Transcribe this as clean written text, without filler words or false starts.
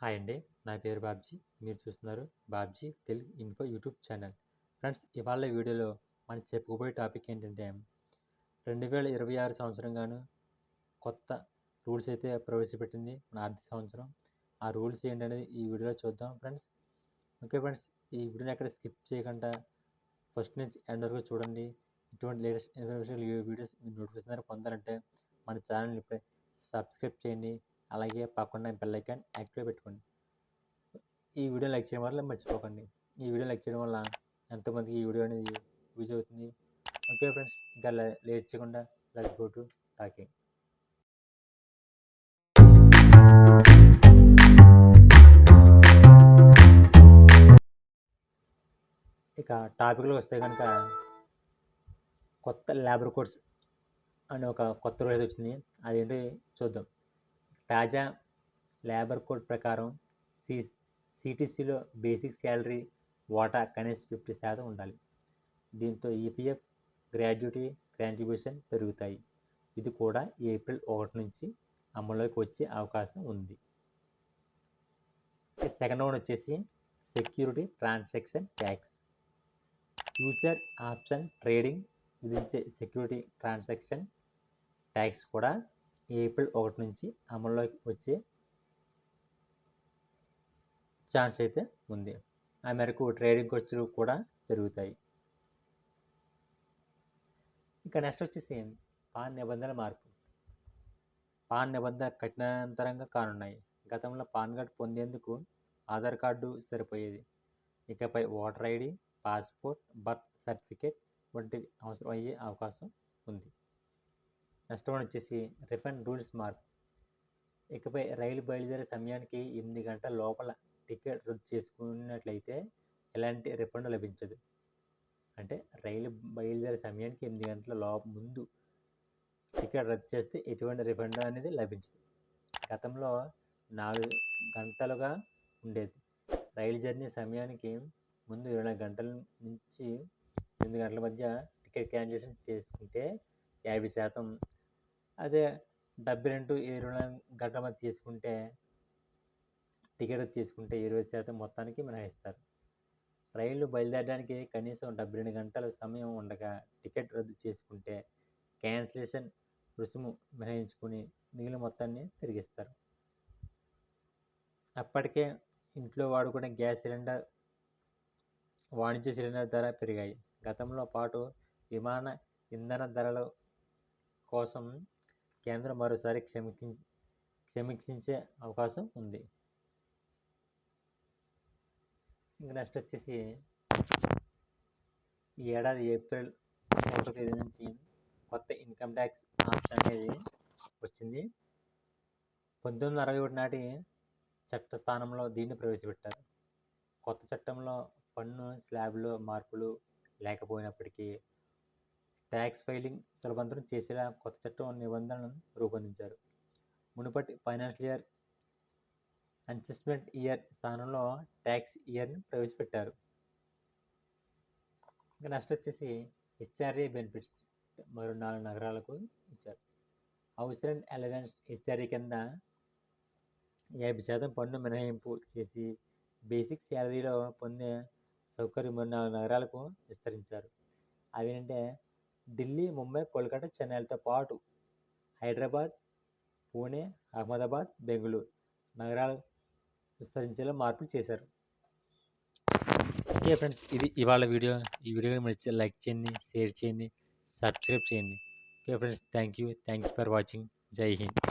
Hi అండి. నా పేరు బాబ్జీ. మీరు చూస్తున్నారు Babji Telugu info YouTube channel. Friends, ఇవాళ వీడియోలో మనం చెప్పుకోబోయే టాపిక్ ఏంటంటే 2026 సంవత్సరం గాను కొత్త రూల్స్ అయితే ప్రవేశపెట్టింది మన ఆర్థిక సంవత్సరం. ఆ రూల్స్ ఏంటనేది ఈ వీడియోలో చూద్దాం ఫ్రెండ్స్. ఓకే ఫ్రెండ్స్, ఈ వీడియోని ఎక్కడ స్కిప్ చేయకుండా ఫస్ట్ నుంచి ఎండ్ వరకు చూడండి. ఇటువంటి లేటెస్ట్ ఇన్ఫర్మేషన్ వీడియోస్ మీరు నోటిఫికేషన్ ద్వారా పొందాలంటే మన ఛానల్ని ఇప్పుడే సబ్స్క్రైబ్ చేయండి. అలాగే పక్కన బెల్ ఐకాన్ యాక్టివ్లో పెట్టుకోండి. ఈ వీడియో లైక్ చేయడం వల్ల మర్చిపోకండి. ఈ వీడియో లైక్ చేయడం వల్ల ఎంతోమందికి ఈ వీడియో అనేది యూజ్ అవుతుంది. ఓకే ఫ్రెండ్స్, ఇంకా లేట్ చేయకుండా లెట్స్ గో టు టాకింగ్. ఇక టాపిక్లో వస్తే కనుక కొత్త లేబర్ కోడ్స్ అనే ఒక కొత్త రూల్ అయితే వచ్చింది. అదేంటి చూద్దాం. తాజా లేబర్ కోడ్ ప్రకారం సిటీసీలో బేసిక్ శాలరీ వాటా కనీసం 50% ఉండాలి. దీంతో ఈపీఎఫ్, గ్రాడ్యుటీ కాంట్రిబ్యూషన్ పెరుగుతాయి. ఇది కూడా ఏప్రిల్ 1 నుంచి అమల్లోకి వచ్చే అవకాశం ఉంది. సెకండ్ వన్ వచ్చేసి security transaction tax. Future option trading విధించే సెక్యూరిటీ ట్రాన్సాక్షన్ ట్యాక్స్ కూడా ఏప్రిల్ 1 నుంచి అమల్లోకి వచ్చే ఛాన్స్ అయితే ఉంది. ఆ మేరకు ట్రేడింగ్ ఖర్చులు కూడా పెరుగుతాయి. ఇక నెక్స్ట్ వచ్చేసి పాన్ నిబంధనల మార్పు. పాన్ నిబంధనలు కఠినతరంగా కానున్నాయి. గతంలో పాన్ కార్డు పొందేందుకు ఆధార్ కార్డు సరిపోయేది. ఇకపై voter ID, passport, birth certificate వంటివి అవసరం అయ్యే అవకాశం ఉంది. నెక్స్ట్ వన్ వచ్చేసి రిఫండ్ రూల్స్ మార్పు. ఇకపై రైలు బయలుదేరే సమయానికి 8 గంటల లోపల టికెట్ రద్దు చేసుకున్నట్లయితే ఎలాంటి రిఫండ్ లభించదు. అంటే రైలు బయలుదేరే సమయానికి 8 గంటల ముందు టికెట్ రద్దు చేస్తే ఎటువంటి రిఫండ్ అనేది లభించదు. గతంలో 4 గంటలుగా ఉండేది. రైలు జర్నీ సమయానికి ముందు 24 గంటల నుంచి 8 గంటల మధ్య టికెట్ క్యాన్సిలేషన్ చేసుకుంటే 50%, అదే 72, 24 గంటల మధ్య తీసుకుంటే టికెట్ తీసుకుంటే 20% మొత్తానికి మినహాయిస్తారు. రైలు బయలుదేరడానికి కనీసం 72 గంటల సమయం ఉండగా టికెట్ రద్దు చేసుకుంటే క్యాన్సిలేషన్ రుసుము మినహాయించుకుని మిగిలిన మొత్తాన్ని తిరిగిస్తారు. అప్పటికే ఇంట్లో వాడుకునే గ్యాస్ సిలిండర్, వాణిజ్య సిలిండర్ ధర పెరిగాయి. గతంలో పాటు విమాన ఇంధన ధరల కోసం కేంద్రం మరోసారి సమీక్షించే అవకాశం ఉంది. ఇంకా నెక్స్ట్ వచ్చేసి ఈ ఏడాది ఏప్రిల్ 1వ తేదీ నుంచి కొత్త ఇన్కమ్ ట్యాక్స్ ఆప్షన్ అనేది వచ్చింది. 1961 నాటి చట్ట స్థానంలో దీన్ని ప్రవేశపెట్టారు. కొత్త చట్టంలో పన్ను స్లాబ్లో మార్పులు లేకపోయినప్పటికీ ట్యాక్స్ ఫైలింగ్ సులభతరం చేసేలా కొత్త చట్టం నిబంధనలను రూపొందించారు. మునుపటి ఫైనాన్షియల్ ఇయర్ అసెస్మెంట్ ఇయర్ స్థానంలో ట్యాక్స్ ఇయర్ని ప్రవేశపెట్టారు. ఇంకా నెక్స్ట్ వచ్చేసి హెచ్ఆర్ఏ బెనిఫిట్స్ మరో 4 నగరాలకు ఇచ్చారు. హౌస్ రెంట్ అలవెన్స్ హెచ్ఆర్ఏ కింద 50% పన్ను మినహాయింపు చేసి బేసిక్ శాలరీలో పొందే సౌకర్యం మరో 4 నగరాలకు విస్తరించారు. అవి ఏంటంటే ఢిల్లీ, ముంబై, కోల్కతా, చెన్నైలతో పాటు హైదరాబాద్, పూణే, అహ్మదాబాద్, బెంగళూరు నగరాలు విస్తరించేలా మార్పులు చేశారు. ఓకే ఫ్రెండ్స్, ఇది ఇవాళ వీడియో. ఈ వీడియోని మీరు లైక్ చేయండి, షేర్ చేయండి, సబ్స్క్రైబ్ చేయండి. Okay friends, thank you for watching. జై హింద్.